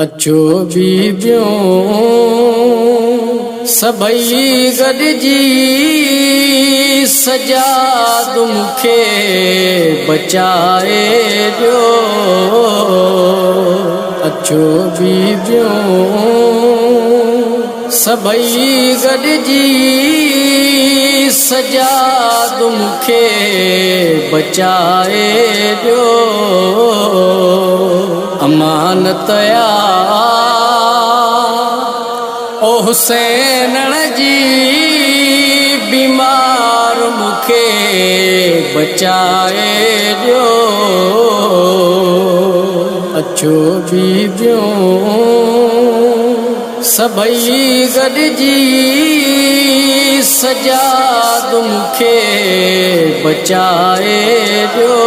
अचो बीबियों सबई गॾिजी सजाद मूंखे बचाए ॾियो। अचो बीबियों सबई गॾिजी सजाद मूंखे बचाए ॾियो। अमानत ओ हुसैन जी बीमार मूंखे बचाए ॾियो। अचो बीबियों सबई गॾिजी सजाद मूंखे बचाए ॾियो।